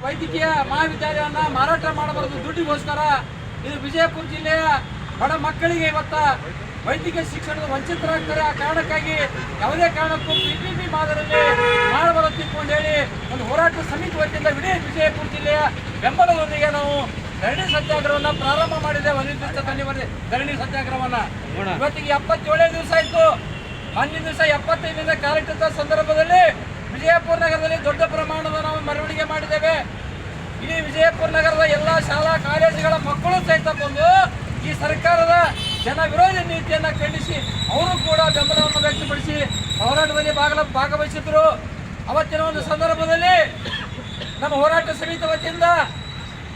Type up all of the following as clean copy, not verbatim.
ವೈದ್ಯಕೀಯ ಮಹಾವಿದ್ಯಾಲಯವನ್ನ ಮಾರಾಟ ಮಾಡಬಾರದು ದುಡ್ಡಿಗೋಸ್ಕರ. ಇದು ವಿಜಯಪುರ ಜಿಲ್ಲೆಯ ಬಡ ಮಕ್ಕಳಿಗೆ ಇವತ್ತ ವೈದ್ಯಕೀಯ ಶಿಕ್ಷಣದ ವಂಚಿತರಾಗ್ತಾರೆ. ಆ ಕಾರಣಕ್ಕಾಗಿ ಯಾವುದೇ ಕಾರಣಕ್ಕೂ PPP ಮಾದರಿಯಲ್ಲಿ ಮಾಡಬಾರದು ತಿಳ್ಕೊಂಡು ಹೇಳಿ ಒಂದು ಹೋರಾಟ ಸಮಿತಿ ವತಿಯಿಂದ ಇಡೀ ವಿಜಯಪುರ ಜಿಲ್ಲೆಯ ಬೆಂಬಲದೊಂದಿಗೆ ನಾವು ಧರಣಿ ಸತ್ಯಾಗ್ರಹವನ್ನ ಪ್ರಾರಂಭ ಮಾಡಿದೆ. ಧರಣಿ ಸತ್ಯಾಗ್ರಹವನ್ನ ಇವತ್ತಿಗೆ 77 ದಿವಸ ಆಯ್ತು. ಮೊನ್ನೆ ದಿವಸ 75ನೇ ಕಾರ್ಯಕ್ರಮದ ಸಂದರ್ಭದಲ್ಲಿ ವಿಜಯಪುರ ನಗರದಲ್ಲಿ ದೊಡ್ಡ ಪ್ರಮಾಣದ ನಾವು ಮೆರವಣಿಗೆ ಮಾಡಿದ್ದೇವೆ. ಇಡೀ ವಿಜಯಪುರ ನಗರದ ಎಲ್ಲ ಶಾಲಾ ಕಾಲೇಜುಗಳ ಮಕ್ಕಳು ಸಹಿತ ಬಂದು ಈ ಸರ್ಕಾರದ ಜನ ವಿರೋಧಿ ನೀತಿಯನ್ನು ಖಂಡಿಸಿ ಅವರು ಕೂಡ ಬೆಂಬಲವನ್ನು ವ್ಯಕ್ತಪಡಿಸಿ ಹೋರಾಟದಲ್ಲಿ ಭಾಗವಹಿಸಿದ್ರು. ಅವತ್ತಿನ ಒಂದು ಸಂದರ್ಭದಲ್ಲಿ ನಮ್ಮ ಹೋರಾಟ ಸಮಿತಿ ವತಿಯಿಂದ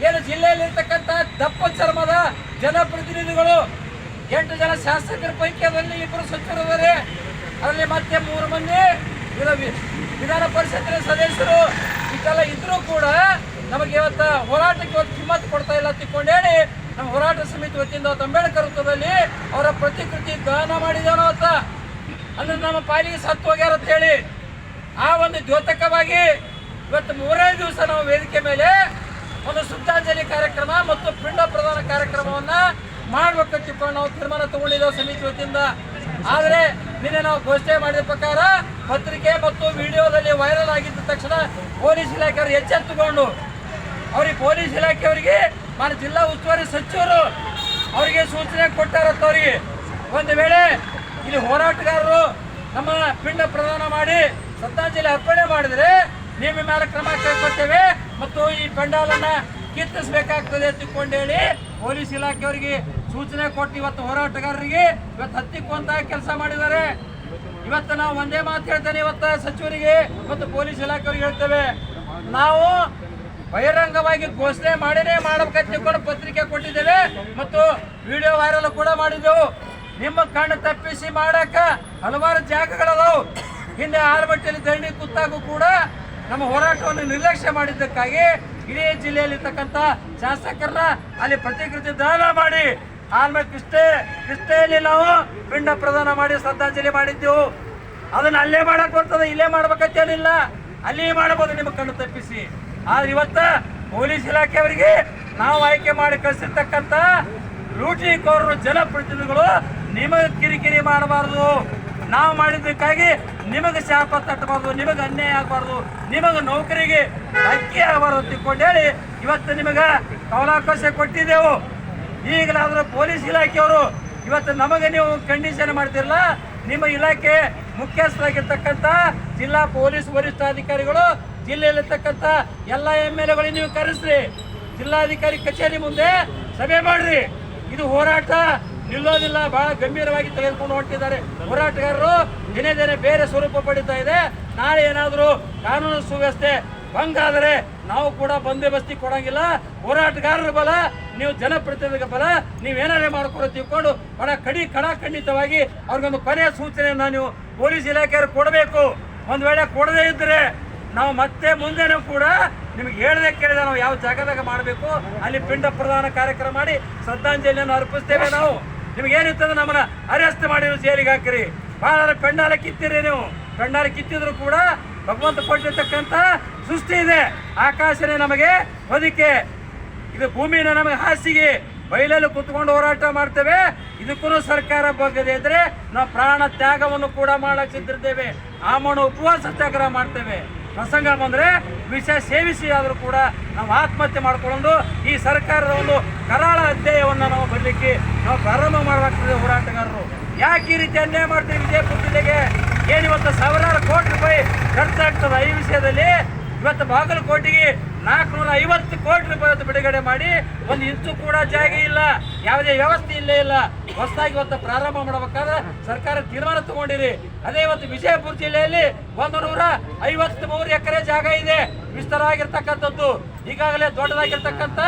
ಏನು ಜಿಲ್ಲೆಯಲ್ಲಿರ್ತಕ್ಕಂಥ ದಪ್ಪ ಚರ್ಮದ ಜನಪ್ರತಿನಿಧಿಗಳು 8 ಜನ ಶಾಸಕರ ಪೈಕಿ ಅದರಲ್ಲಿ 2 ಸಚಿವರಿದ್ದಾರೆ. ಅದರಲ್ಲಿ ಮತ್ತೆ 3 ಮಂದಿ ವಿಧಾನ ಪರಿಷತ್ತಿನ ಸದಸ್ಯರು ಇಷ್ಟೆಲ್ಲ ಇದ್ರೂ ಕೂಡ ನಮಗೆ ಇವತ್ತು ಹೋರಾಟಕ್ಕೆ ಕಿಮ್ಮತ್ತು ಕೊಡ್ತಾ ಇಲ್ಲ ತಿಳ್ಕೊಂಡು ಹೇಳಿ ನಮ್ಮ ಹೋರಾಟ ಸಮಿತಿ ವತಿಯಿಂದ ಅಂಬೇಡ್ಕರ್ ವೃತ್ತದಲ್ಲಿ ಅವರ ಪ್ರತಿಕೃತಿ ದಹನ ಮಾಡಿದೇನೋ ಅಂತ ಅಂದ್ರೆ ನಮ್ಮ ಪಾಲಿಗೆ ಸತ್ತು ಹೋಗ್ಯಾರ ಅಂತ ಹೇಳಿ ಆ ಒಂದು ದ್ಯೋತಕವಾಗಿ ಇವತ್ತು 3ನೇ ದಿವಸ ನಾವು ವೇದಿಕೆ ಮೇಲೆ ಒಂದು ಶ್ರದ್ಧಾಂಜಲಿ ಕಾರ್ಯಕ್ರಮ ಮತ್ತು ಪಿಂಡ ಪ್ರದಾನ ಕಾರ್ಯಕ್ರಮವನ್ನ ಮಾಡ್ಬೇಕಂತ ತಿಳ್ಕೊಂಡು ನಾವು ತೀರ್ಮಾನ ತಗೊಂಡಿದ್ದೇವೆ ಸಮಿತಿ ವತಿಯಿಂದ. ಆದರೆ ನಿನ್ನೆ ನಾವು ಘೋಷಣೆ ಮಾಡಿದ ಪ್ರಕಾರ ಪತ್ರಿಕೆ ಮತ್ತು ವಿಡಿಯೋದಲ್ಲಿ ವೈರಲ್ ಆಗಿದ್ದ ತಕ್ಷಣ ಪೊಲೀಸ್ ಇಲಾಖೆಯವರು ಎಚ್ಚೆತ್ತುಕೊಂಡು ಅವ್ರಿಗೆ ಪೊಲೀಸ್ ಇಲಾಖೆಯವರಿಗೆ ಮಾನ್ಯ ಜಿಲ್ಲಾ ಉಸ್ತುವಾರಿ ಸಚಿವರು ಅವರಿಗೆ ಸೂಚನೆ ಕೊಟ್ಟಾರತ್ತವ್ರಿಗೆ ಒಂದು ವೇಳೆ ಇಲ್ಲಿ ಹೋರಾಟಗಾರರು ನಮ್ಮ ಪಿಂಡ ಪ್ರದಾನ ಮಾಡಿ ಶ್ರದ್ಧಾಂಜಲಿ ಅರ್ಪಣೆ ಮಾಡಿದರೆ ನಿಮ್ಮ ಮೇಲೆ ಕ್ರಮ ಕೈಗೊಳ್ತೇವೆ ಮತ್ತು ಈ ಪೆಂಡಾಲನ್ನ ಕಿತ್ತಿಸಬೇಕಾಗ್ತದೆ ತಿಳ್ಕೊಂಡು ಹೇಳಿ ಪೊಲೀಸ್ ಇಲಾಖೆಯವರಿಗೆ ಸೂಚನೆ ಕೊಟ್ಟು ಇವತ್ತು ಹೋರಾಟಗಾರರಿಗೆ ಇವತ್ತು ಹತ್ತಿಕ್ಕುವಂತ ಕೆಲಸ ಮಾಡಿದ್ದಾರೆ. ಇವತ್ತು ನಾವು ಒಂದೇ ಮಾತು ಹೇಳ್ತೇನೆ, ಇವತ್ತು ಸಚಿವರಿಗೆ ಮತ್ತು ಪೊಲೀಸ್ ಇಲಾಖೆಯವರಿಗೆ ಹೇಳ್ತೇವೆ, ನಾವು ಬಹಿರಂಗವಾಗಿ ಘೋಷಣೆ ಮಾಡಿನೇ ಮಾಡಬೇಕಂತ ತಿಳ್ಕೊಂಡು ಪತ್ರಿಕೆ ಕೊಟ್ಟಿದ್ದೇವೆ ಮತ್ತು ವಿಡಿಯೋ ವೈರಲ್ ಕೂಡ ಮಾಡಿದ್ದೆವು. ನಿಮ್ಮ ಕಣ್ಣು ತಪ್ಪಿಸಿ ಮಾಡಕ ಹಲವಾರು ಜಾಗಗಳದಾವು. ಹಿಂದೆ ಆಲಮಟ್ಟಿಯಲ್ಲಿ ಧರಣಿ ಕೂತಾಗೂ ಕೂಡ ನಮ್ಮ ಹೋರಾಟವನ್ನು ನಿರ್ಲಕ್ಷ್ಯ ಮಾಡಿದ್ದಕ್ಕಾಗಿ ಇಡೀ ಜಿಲ್ಲೆಯಲ್ಲಿರ್ತಕ್ಕಂಥ ಶಾಸಕರನ್ನ ಅಲ್ಲಿ ಪ್ರತಿಕೃತಿ ದಹನ ಮಾಡಿ ಆಲ್ಮೇಲೆ ಕೃಷ್ಣೆಯಲ್ಲಿ ನಾವು ಪಿಂಡ ಪ್ರದಾನ ಮಾಡಿ ಶ್ರದ್ಧಾಂಜಲಿ ಮಾಡಿದ್ದೆವು. ಅದನ್ನ ಅಲ್ಲೇ ಮಾಡಕ್ ಬರ್ತದೆ, ಇಲ್ಲೇ ಮಾಡ್ಬೇಕಂತೇನಿಲ್ಲ, ಅಲ್ಲಿ ಮಾಡಬಹುದು ನಿಮ್ಮ ಕಣ್ಣು ತಪ್ಪಿಸಿ. ಆದ್ರೆ ಇವತ್ತ ಪೊಲೀಸ್ ಇಲಾಖೆಯವರಿಗೆ ನಾವು ಆಯ್ಕೆ ಮಾಡಿ ಕಳಿಸಿರ್ತಕ್ಕಂಥ ಲೂಟಿಕೋರರು ಜನಪ್ರತಿನಿಧಿಗಳು ನಿಮಗೆ ಕಿರಿಕಿರಿ ಮಾಡಬಾರ್ದು, ನಾವು ಮಾಡಿದ್ದಕ್ಕಾಗಿ ನಿಮಗೆ ಶಾಪ ತಟ್ಟಬಾರ್ದು, ನಿಮಗೆ ಅನ್ಯಾಯ ಆಗಬಾರ್ದು, ನಿಮಗೆ ನೌಕರಿಗೆ ಅಕ್ಕಿ ಆಗಬಾರ್ದು ತಿಳ್ಕೊಂಡು ಹೇಳಿ ಇವತ್ತು ನಿಮಗೆ ಕಾಲಾವಕಾಶ ಕೊಟ್ಟಿದ್ದೆವು. ಈಗಲಾದರೂ ಪೊಲೀಸ್ ಇಲಾಖೆಯವರು ಇವತ್ತು ನಮಗೆ ನೀವು ಕಂಡೀಷನ್ ಮಾಡ್ತಿರಲ್ಲ, ನಿಮ್ಮ ಇಲಾಖೆ ಮುಖ್ಯಸ್ಥರಾಗಿರ್ತಕ್ಕಂಥ ಜಿಲ್ಲಾ ಪೊಲೀಸ್ ವರಿಷ್ಠಾಧಿಕಾರಿಗಳು ಜಿಲ್ಲೆಯಲ್ಲಿರ್ತಕ್ಕಂಥ ಎಲ್ಲ MLAಗಳು ನೀವು ಕರೆಸ್ರಿ, ಜಿಲ್ಲಾಧಿಕಾರಿ ಕಚೇರಿ ಮುಂದೆ ಸಭೆ ಮಾಡ್ರಿ. ಇದು ಹೋರಾಟ ನಿಲ್ಲೋದಿಲ್ಲ, ಬಹಳ ಗಂಭೀರವಾಗಿ ತೆಗೆದುಕೊಂಡು ಹೊರಟಿದ್ದಾರೆ ಹೋರಾಟಗಾರರು. ದಿನೇ ದಿನೇ ಬೇರೆ ಸ್ವರೂಪ ಪಡಿತಾ ಇದೆ. ನಾಳೆ ಏನಾದರೂ ಕಾನೂನು ಸುವ್ಯವಸ್ಥೆ ಭಂಗ ಆದರೆ ನಾವು ಕೂಡ ಬಂದೋಬಸ್ತಿ ಕೊಡಂಗಿಲ್ಲ. ಹೋರಾಟಗಾರರ ಬಲ, ನೀವು ಜನಪ್ರತಿನಿಧಿಗಳ ಬಲ, ನೀವೇನಾರೇ ಮಾಡ್ಕೊಂಡು ತಿಳ್ಕೊಂಡು ಬಹಳ ಖಂಡಿತವಾಗಿ ಅವ್ರಿಗೊಂದು ಕೊನೆಯ ಸೂಚನೆಯನ್ನು ನೀವು ಪೊಲೀಸ್ ಇಲಾಖೆಯವರು ಕೊಡಬೇಕು. ಒಂದು ವೇಳೆ ಕೊಡದೇ ಇದ್ದರೆ ನಾವು ಮತ್ತೆ ಮುಂದೆನೂ ಕೂಡ ನಿಮ್ಗೆ ಹೇಳದೆ ಕೇಳಿದ ನಾವು ಯಾವ ಜಾಗದಾಗ ಮಾಡಬೇಕು ಅಲ್ಲಿ ಪಿಂಡ ಪ್ರದಾನ ಕಾರ್ಯಕ್ರಮ ಮಾಡಿ ಶ್ರದ್ಧಾಂಜಲಿಯನ್ನು ಅರ್ಪಿಸ್ತೇವೆ. ನಾವು ನಿಮ್ಗೇನಿರ್ತದೆ ನಮ್ಮನ್ನ ಅರೆಸ್ಟ್ ಮಾಡಿ ಜೈಲಿಗೆ ಹಾಕಿರಿ. ಬಹಳ ಪೆಂಡಾಲ ಕಿತ್ತಿರಿ, ನೀವು ಪೆಂಡಾಲ ಕಿತ್ತಿದ್ರು ಕೂಡ ಭಗವಂತ ಕೊಟ್ಟಿರ್ತಕ್ಕಂಥ ಸೃಷ್ಟಿ ಇದೆ. ಆಕಾಶನೇ ನಮಗೆ ಹೊದಿಕೆ, ಇದು ಭೂಮಿನ ನಮಗೆ ಹಾಸಿಗೆ, ಬಯಲಲ್ಲಿ ಕುತ್ಕೊಂಡು ಹೋರಾಟ ಮಾಡ್ತೇವೆ. ಇದಕ್ಕೂ ಸರ್ಕಾರ ಬಗ್ಗದೆ ಇದ್ರೆ ನಾವು ಪ್ರಾಣ ತ್ಯಾಗವನ್ನು ಕೂಡ ಮಾಡಕ್ಕೆ ಸಿದ್ಧಿರ್ತೇವೆ. ಆಮರಣ ಉಪವಾಸ ಸತ್ಯಾಗ್ರಹ ಮಾಡ್ತೇವೆ. ಪ್ರಸಂಗ ಬಂದರೆ ವಿಷ ಸೇವಿಸಿ ಆದರೂ ಕೂಡ ನಾವು ಆತ್ಮಹತ್ಯೆ ಮಾಡಿಕೊಂಡು ಈ ಸರ್ಕಾರದ ಒಂದು ಕರಾಳ ಅಧ್ಯಾಯವನ್ನು ನಾವು ಬರಲಿಕ್ಕೆ ನಾವು ಪ್ರಾರಂಭ ಮಾಡಲಾಗ್ತದೆ. ಹೋರಾಟಗಾರರು ಯಾಕೆ ಈ ರೀತಿ ಅನ್ಯಾಯ ಮಾಡ್ತೀವಿ? ವಿಜಯಪುರ ಜಿಲ್ಲೆಗೆ ಏನಿವತ್ತು ಸಾವಿರಾರು ಕೋಟಿ ರೂಪಾಯಿ ಖರ್ಚಾಗ್ತದೆ. ಈ ವಿಷಯದಲ್ಲಿ ಇವತ್ತು ಬಾಗಲಕೋಟೆಗೆ 450 ಕೋಟಿ ರೂಪಾಯಿ ಬಿಡುಗಡೆ ಮಾಡಿ ಒಂದು ಇಂಚು ಕೂಡ ಜಾಗ ಇಲ್ಲ, ಯಾವುದೇ ವ್ಯವಸ್ಥೆ ಇಲ್ಲೇ ಇಲ್ಲ. ಹೊಸದಾಗಿ ಇವತ್ತು ಪ್ರಾರಂಭ ಮಾಡಬೇಕಾದ್ರೆ ಸರ್ಕಾರ ತೀರ್ಮಾನ ತಗೊಂಡಿರಿ. ಅದೇ ಇವತ್ತು ವಿಜಯಪುರ ಜಿಲ್ಲೆಯಲ್ಲಿ 153 ಎಕರೆ ಜಾಗ ಇದೆ, ವಿಸ್ತಾರ ಆಗಿರ್ತಕ್ಕಂಥದ್ದು. ಈಗಾಗಲೇ ದೊಡ್ಡದಾಗಿರ್ತಕ್ಕಂಥ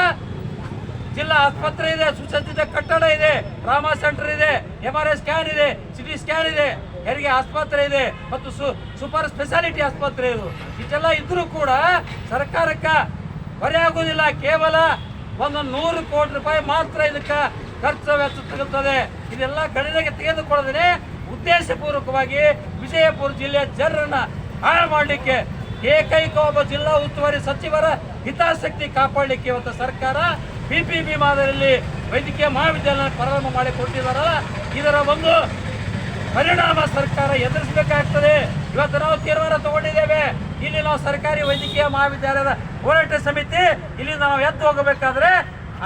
ಜಿಲ್ಲಾ ಆಸ್ಪತ್ರೆ ಇದೆ, ಸುಸಜ್ಜಿತ ಕಟ್ಟಡ ಇದೆ, ಟ್ರಾಮಾ ಸೆಂಟರ್ ಇದೆ, MRI ಸ್ಕ್ಯಾನ್ ಇದೆ, CT ಸ್ಕ್ಯಾನ್ ಇದೆ, ಹೆರಿಗೆ ಆಸ್ಪತ್ರೆ ಇದೆ ಮತ್ತು ಸೂಪರ್ ಸ್ಪೆಷಾಲಿಟಿ ಆಸ್ಪತ್ರೆ ಇದು. ಇಷ್ಟೆಲ್ಲ ಇದ್ರೂ ಕೂಡ ಸರ್ಕಾರಕ್ಕೆ ಹೊರೆ ಆಗುವುದಿಲ್ಲ. ಕೇವಲ 100 ಕೋಟಿ ರೂಪಾಯಿ ಮಾತ್ರ ಇದಕ್ಕೆ ಖರ್ಚು ವೆಚ್ಚ ತಗುತ್ತದೆ. ಇದೆಲ್ಲ ಗಣನೆಗೆ ತೆಗೆದುಕೊಳ್ಳದೇ ಉದ್ದೇಶಪೂರ್ವಕವಾಗಿ ವಿಜಯಪುರ ಜಿಲ್ಲೆಯ ಜನರನ್ನ ಹಾಳು ಮಾಡಲಿಕ್ಕೆ ಏಕೈಕ ಒಬ್ಬ ಜಿಲ್ಲಾ ಉಸ್ತುವಾರಿ ಸಚಿವರ ಹಿತಾಸಕ್ತಿ ಕಾಪಾಡಲಿಕ್ಕೆ ಇವತ್ತು ಸರ್ಕಾರ PPP ಮಾದರಿಯಲ್ಲಿ ವೈದ್ಯಕೀಯ ಮಹಾವಿದ್ಯಾಲಯ ಪ್ರಾರಂಭ ಮಾಡಿಕೊಟ್ಟಿದ್ದಾರಲ್ಲ, ಇದರ ಒಂದು ಪರಿಣಾಮ ಸರ್ಕಾರ ಎದುರಿಸಬೇಕಾಗ್ತದೆ. ಇವತ್ತು ನಾವು ತೀರ್ಮಾನ ತಗೊಂಡಿದ್ದೇವೆ. ಇಲ್ಲಿ ನಾವು ಸರ್ಕಾರಿ ವೈದ್ಯಕೀಯ ಮಹಾವಿದ್ಯಾಲಯದ ಹೋರಾಟ ಸಮಿತಿ ಇಲ್ಲಿಂದ ನಾವು ಎದ್ದು ಹೋಗಬೇಕಾದ್ರೆ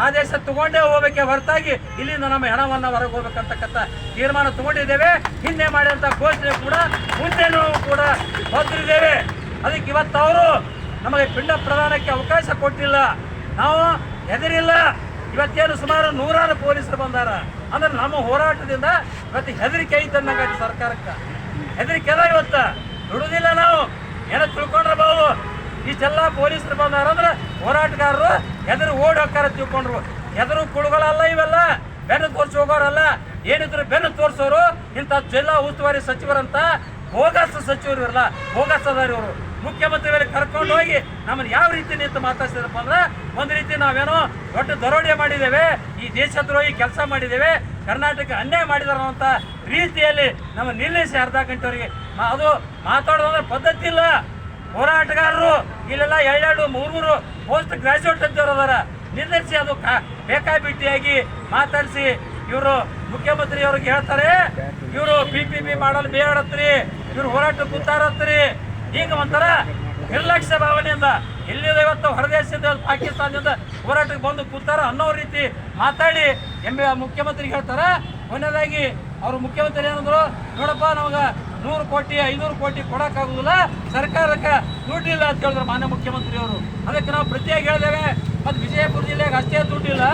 ಆದೇಶ ತಗೊಂಡೇ ಹೋಗಬೇಕೆ ಹೊರತಾಗಿ ಇಲ್ಲಿಂದ ನಮ್ಮ ಹಣವನ್ನು ಹೊರಗೆ ಹೋಗ್ಬೇಕಂತಕ್ಕಂಥ ತೀರ್ಮಾನ ತಗೊಂಡಿದ್ದೇವೆ. ಹಿಂದೆ ಮಾಡಿದಂಥ ಘೋಷಣೆ ಕೂಡ ಮುಂದೆನೂ ಕೂಡ ಹೊಂದಿದ್ದೇವೆ. ಅದಕ್ಕೆ ಇವತ್ತು ಅವರು ನಮಗೆ ಪಿಂಡ ಪ್ರದಾನಕ್ಕೆ ಅವಕಾಶ ಕೊಟ್ಟಿಲ್ಲ, ನಾವು ಹೆದರಿಲ್ಲ. ಇವತ್ತೇನು ಸುಮಾರು 100 ಪೊಲೀಸರು ಬಂದಾರ ಅಂದ್ರೆ ನಮ್ಮ ಹೋರಾಟದಿಂದ ಇವತ್ತು ಹೆದರಿಕೆ ಐತಂದಂಗ ಸರ್ಕಾರಕ್ಕೆ. ಹೆದರಿಕೆ ಅಲ್ಲ, ಇವತ್ತು ದುಡುದಿಲ್ಲ. ನಾವು ಏನೋ ತಿಳ್ಕೊಂಡ್ರೆ ಬಾವು ಇಷ್ಟೆಲ್ಲ ಪೊಲೀಸರು ಬಂದಾರ ಅಂದ್ರೆ ಹೋರಾಟಗಾರರು ಹೆದರು ಓಡಿ ಹೋಗ್ತಾರ ತಿಳ್ಕೊಂಡ್ರು. ಹೆದರು ಕುಳುಗಳಲ್ಲ ಇವೆಲ್ಲ, ಬೆನ್ನು ತೋರಿಸಿ ಹೋಗೋರಲ್ಲ. ಏನಿದ್ರು ಬೆನ್ನು ತೋರಿಸೋರು ಇಂಥ ಜಿಲ್ಲಾ ಉಸ್ತುವಾರಿ ಸಚಿವರಂತ ಬೋಗಸ್ ಸಚಿವರು ಇರಲ್ಲ, ಬೋಗಸ್ ಅದಾರ ಇವರು. ಮುಖ್ಯಮಂತ್ರಿಗಳಿಗೆ ಕರ್ಕೊಂಡು ಹೋಗಿ ನಮ್ಮನ್ನು ಯಾವ ರೀತಿ ನಿಂತು ಮಾತಾಡ್ತಿದ್ರಪ್ಪ ಅಂದ್ರೆ ಒಂದು ರೀತಿ ನಾವೇನೋ ದೊಡ್ಡ ದರೋಡೆ ಮಾಡಿದ್ದೇವೆ, ಈ ದೇಶದ್ರೋಹಿ ಕೆಲಸ ಮಾಡಿದ್ದೇವೆ, ಕರ್ನಾಟಕ ಅನ್ಯಾಯ ಮಾಡಿದಾರ ಅಂತ ರೀತಿಯಲ್ಲಿ ನಮ್ಮ ನಿಲ್ಲಿಸಿ ಅರ್ಧ ಗಂಟೆವರೆಗೆ ಅದು ಮಾತಾಡೋದಂದ್ರೆ ಪದ್ಧತಿ ಇಲ್ಲ. ಹೋರಾಟಗಾರರು ಇಲ್ಲೆಲ್ಲ 2 3 ಪೋಸ್ಟ್ ಗ್ರಾಜ್ಯುಯೇಟ್ ಅಂತವ್ರು ಅದಾರ, ನಿಲ್ಲಿಸಿ ಅದು ಬೇಕಾಬಿಟ್ಟಿಯಾಗಿ ಮಾತಾಡಿಸಿ ಇವರು ಮುಖ್ಯಮಂತ್ರಿಯವ್ರಿಗೆ ಹೇಳ್ತಾರೆ ಇವರು PPP ಮಾಡಲು ಬೇಡತ್ರಿ, ಇವ್ರು ಹೋರಾಟ ಕೂತಾರತ್ರಿ. ಈಗ ಒಂಥರ ನಿರ್ಲಕ್ಷ್ಯ ಭಾವನೆಯಿಂದ ಎಲ್ಲಿಂದ ಇವತ್ತು ಹೊರದೇಶದಿಂದ ಪಾಕಿಸ್ತಾನದಿಂದ ಹೋರಾಟಕ್ಕೆ ಬಂದು ಕೂತಾರ ಅನ್ನೋ ರೀತಿ ಮಾತಾಡಿ ಮುಖ್ಯಮಂತ್ರಿಗೆ ಹೇಳ್ತಾರ. ಕೊನೆಯದಾಗಿ ಅವರು ಮುಖ್ಯಮಂತ್ರಿ ಏನಂದ್ರು, ನೋಡಪ್ಪ ನಮಗೆ 100 ಕೋಟಿ 500 ಕೋಟಿ ಕೊಡೋಕ್ಕಾಗೋದಿಲ್ಲ, ಸರ್ಕಾರಕ್ಕೆ ದುಡ್ಡಿಲ್ಲ ಅಂತ ಹೇಳಿದ್ರು ಮಾನ್ಯ ಮುಖ್ಯಮಂತ್ರಿಯವರು. ಅದಕ್ಕೆ ನಾವು ಪ್ರತಿಯಾಗಿ ಹೇಳಿದ್ದೇವೆ. ಮತ್ತು ವಿಜಯಪುರ ಜಿಲ್ಲೆಗೆ ಅಷ್ಟೇ ದುಡ್ಡಿಲ್ಲ,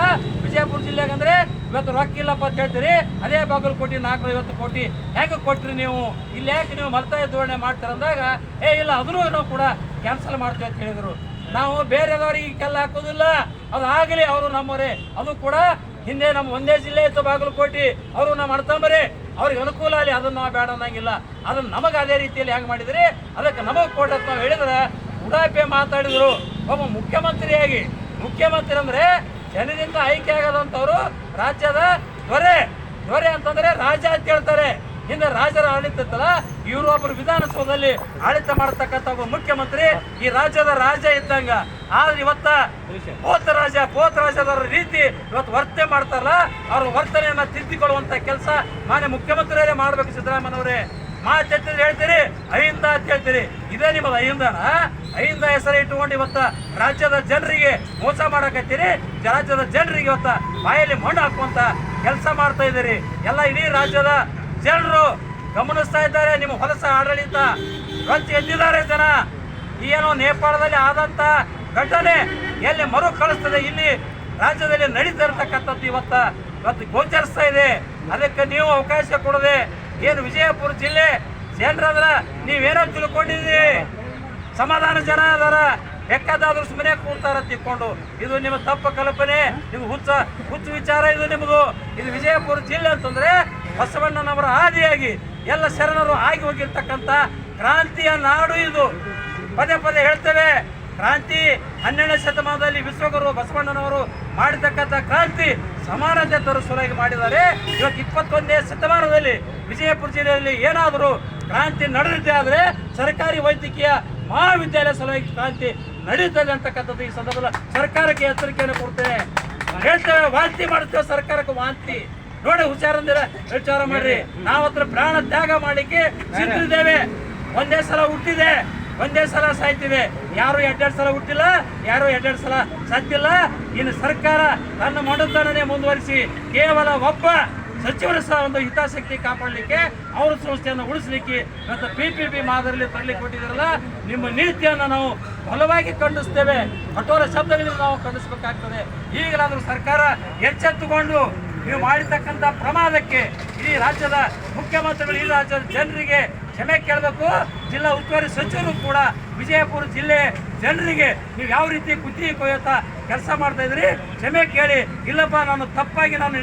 ವಿಜಯಪುರ ಜಿಲ್ಲೆಗೆ ಅಂದರೆ ಇವತ್ತು ರೊಕ್ಕ ಇಲ್ಲಪ್ಪ ಅಂತ ಹೇಳ್ತೀರಿ, ಅದೇ ಬಾಗಲಕೋಟೆ 450 ಕೋಟಿ ಹೇಗೆ ಕೊಟ್ರಿ ನೀವು, ಇಲ್ಲಿ ಯಾಕೆ ನೀವು ಮಲ್ತಾಯ ಧೋರಣೆ ಮಾಡ್ತಾರೆ ಅಂದಾಗ ಇಲ್ಲ ಅದನ್ನು ನಾವು ಕೂಡ ಕ್ಯಾನ್ಸಲ್ ಮಾಡ್ತೀವಿ ಅಂತ ಹೇಳಿದರು. ನಾವು ಬೇರೆದವ್ರಿಗೆ ಕೆಲ್ಲ ಹಾಕೋದಿಲ್ಲ, ಅದು ಆಗಲಿ, ಅವರು ನಮ್ಮವರೇ. ಅದು ಕೂಡ ಹಿಂದೆ ನಮ್ಮ ಒಂದೇ ಜಿಲ್ಲೆ ಇತ್ತು ಬಾಗಲಕೋಟೆ, ಅವರು ನಮ್ಮ ಅಣ್ತಂಬರೇ, ಅವ್ರಿಗೆ ಅನುಕೂಲ ಆಗಲಿ, ಅದನ್ನು ನಾವು ಬೇಡ ಅನ್ನಂಗಿಲ್ಲ. ಅದನ್ನು ನಮಗೆ ಅದೇ ರೀತಿಯಲ್ಲಿ ಹೆಂಗೆ ಮಾಡಿದ್ರಿ ಅದಕ್ಕೆ ನಮಗೆ ಕೊಟ್ಟಂತ ನಾವು ಹೇಳಿದ್ರೆ ಉಡಾಪೆ ಮಾತಾಡಿದ್ರು. ಒಬ್ಬ ಮುಖ್ಯಮಂತ್ರಿಯಾಗಿ, ಮುಖ್ಯಮಂತ್ರಿ ಅಂದರೆ ಜನರಿಂದ ಆಯ್ಕೆ ಆಗೋದಂಥವ್ರು ರಾಜ್ಯದ ದೊರೆ ಅಂತಂದರೆ ರಾಜ ಅಂತ ಹೇಳ್ತಾರೆ. ಹಿಂದೆ ರಾಜರ ಆಡಳಿತ ಇತ್ತಲ್ಲ, ಇವರು ಒಬ್ಬರು ವಿಧಾನಸೌಧದಲ್ಲಿ ಆಡಳಿತ ಮಾಡತಕ್ಕಂಥ ಒಬ್ಬ ಮುಖ್ಯಮಂತ್ರಿ ಈ ರಾಜ್ಯದ ರಾಜ ಇದ್ದಂಗ. ಆದ್ರೆ ಇವತ್ತ ಪೋತ ರಾಜದವರ ರೀತಿ ಇವತ್ತು ವರ್ತನೆ ಮಾಡ್ತಾರಲ್ಲ, ಅವ್ರ ವರ್ತನೆಯನ್ನ ತಿದ್ದಿಕೊಳ್ಳುವಂತ ಕೆಲಸ ಮಾನ್ಯ ಮುಖ್ಯಮಂತ್ರಿಯರೇ ಮಾಡ್ಬೇಕು. ಸಿದ್ದರಾಮಯ್ಯನವರೇ ಮಾತೆತ್ತಿದ್ರೆ ಹೇಳ್ತೀರಿ ಅಹಿಂದ ಅಂತ ಹೇಳ್ತೀರಿ, ಇದೇ ನಿಮ್ಮದು ಅಹಿಂದನ? ಅಹಿಂದ ಹೆಸರು ಇಟ್ಟುಕೊಂಡು ಇವತ್ತ ರಾಜ್ಯದ ಜನರಿಗೆ ಮೋಸ ಮಾಡಕತ್ತೀರಿ, ರಾಜ್ಯದ ಜನರಿಗೆ ಇವತ್ತ ಬಾಯಲ್ಲಿ ಮಣ್ಣು ಹಾಕುವಂತ ಕೆಲಸ ಮಾಡ್ತಾ ಇದ್ದೀರಿ. ಎಲ್ಲ ಇಡೀ ರಾಜ್ಯದ ಜನರು ಗಮನಿಸ್ತಾ ಇದ್ದಾರೆ ನಿಮ್ಮ ಹೊಲಸ ಆಡಳಿತ. ರೊಚ್ಚಿ ಎದ್ದಿದ್ದಾರೆ ಜನ. ಏನೋ ನೇಪಾಳದಲ್ಲಿ ಆದಂತ ಘಟನೆ ಎಲ್ಲಿ ಮರು ಕಳಿಸ್ತದೆ, ಇಲ್ಲಿ ರಾಜ್ಯದಲ್ಲಿ ನಡೀತಾ ಇರತಕ್ಕಂಥದ್ದು ಇವತ್ತು ಗೋಚರಿಸ್ತಾ ಇದೆ. ಅದಕ್ಕೆ ನೀವು ಅವಕಾಶ ಕೊಡದೆ ಏನು ವಿಜಯಪುರ ಜಿಲ್ಲೆ ಜನರದ್ರ ನೀವೇನೋ ತಿಳ್ಕೊಂಡಿದ್ದೀರಿ, ಸಮಾಧಾನ ಜನ ಅದರ ಬೇಕಾದಾದ್ರೂ ಸುಮ್ಮನೆ ಕೂಡ್ತಾರ ತಿಳ್ಕೊಂಡು. ಇದು ನಿಮ್ಮ ತಪ್ಪು ಕಲ್ಪನೆ, ನಿಮ್ಗೆ ಹುಚ್ಚು ವಿಚಾರ ಇದು ನಿಮ್ಮದು. ಇದು ವಿಜಯಪುರ ಜಿಲ್ಲೆ ಅಂತಂದ್ರೆ ಬಸವಣ್ಣನವರ ಆದಿಯಾಗಿ ಎಲ್ಲ ಶರಣರು ಆಗಿ ಹೋಗಿರ್ತಕ್ಕಂಥ ಕ್ರಾಂತಿಯ ನಾಡು ಇದು. ಪದೇ ಪದೇ ಹೇಳ್ತೇವೆ, ಕ್ರಾಂತಿ 12ನೇ ಶತಮಾನದಲ್ಲಿ ವಿಶ್ವಗುರು ಬಸವಣ್ಣನವರು ಮಾಡಿರ್ತಕ್ಕಂಥ ಕ್ರಾಂತಿ ಸಮಾನತೆ ತೋರಿಸುವಾಗಿ ಮಾಡಿದ್ದಾರೆ. ಇವತ್ತು 21ನೇ ಶತಮಾನದಲ್ಲಿ ವಿಜಯಪುರ ಜಿಲ್ಲೆಯಲ್ಲಿ ಏನಾದರೂ ಕ್ರಾಂತಿ ನಡೆದಿದೆ ಆದರೆ ಸರ್ಕಾರಿ ವೈದ್ಯಕೀಯ ಮಹಾವಿದ್ಯಾಲಯ ಸಲುವಾಗಿ ಕ್ರಾಂತಿ ನಡೀತದೆ ಅಂತಕ್ಕಂಥದ್ದು ಈ ಸಂದರ್ಭದಲ್ಲಿ ಸರ್ಕಾರಕ್ಕೆ ಎಚ್ಚರಿಕೆಯನ್ನು ಕೊಡ್ತೇವೆ. ಹೇಳ್ತೇವೆ, ವಾಂತಿ ಮಾಡುತ್ತೇವೆ ಸರ್ಕಾರಕ್ಕೆ ವಾಂತಿ. ನೋಡಿ ಹುಷಾರಂದಿರ ವಿಚಾರ ಮಾಡ್ರಿ. ನಾವು ಹತ್ರ ಪ್ರಾಣ ತ್ಯಾಗ ಮಾಡಲಿಕ್ಕೆ ಸಿದ್ಧಿದ್ದೇವೆ. ಒಂದೇ ಸಲ ಹುಟ್ಟಿದೆ, ಒಂದೇ ಸಲ ಸಾಯ್ತಿದೆ. ಯಾರು 2 ಸಲ ಹುಟ್ಟಿಲ್ಲ, ಯಾರು 2 ಸಲ ಸತ್ತಿಲ್ಲ. ಇನ್ನು ಸರ್ಕಾರ ತನ್ನ ಮನೋಧರಣೆ ಮುಂದುವರಿಸಿ ಕೇವಲ ಒಬ್ಬ ಸಚಿವರ ಸಹ ಒಂದು ಹಿತಾಸಕ್ತಿ ಕಾಪಾಡಲಿಕ್ಕೆ, ಅವ್ರ ಸಂಸ್ಥೆಯನ್ನು ಉಳಿಸಲಿಕ್ಕೆ ಮತ್ತು PPP ಮಾದರಿಯಲ್ಲಿ ತರಲಿಕ್ಕೆ ಕೊಟ್ಟಿದ್ದಾರಲ್ಲ, ನಿಮ್ಮ ನೀತಿಯನ್ನು ನಾವು ಬಲವಾಗಿ ಖಂಡಿಸ್ತೇವೆ. ಕಠೋರ ಶಬ್ದಗಳಿಂದ ನಾವು ಖಂಡಿಸಬೇಕಾಗ್ತದೆ. ಈಗಲಾದರೂ ಸರ್ಕಾರ ಎಚ್ಚೆತ್ತುಕೊಂಡು ನೀವು ಮಾಡಿರ್ತಕ್ಕಂಥ ಪ್ರಮಾದಕ್ಕೆ ಇಡೀ ರಾಜ್ಯದ ಮುಖ್ಯಮಂತ್ರಿಗಳು, ಈ ರಾಜ್ಯದ ಜನರಿಗೆ ಕ್ಷಮೆ ಕೇಳಬೇಕು. ಜಿಲ್ಲಾ ಉಸ್ತುವಾರಿ ಸಚಿವರು ಕೂಡ ವಿಜಯಪುರ ಜಿಲ್ಲೆ ಜನರಿಗೆ ನೀವು ಯಾವ ರೀತಿ ಕುತ್ತಿಗೆ ಕೊಯ್ಯುತ್ತಾ ಕೆಲಸ ಮಾಡ್ತಾ ಇದ್ರಿ ಕ್ಷಮೆ ಕೇಳಿ. ಇಲ್ಲಪ್ಪ ನಾನು ತಪ್ಪಾಗಿ ನಾನು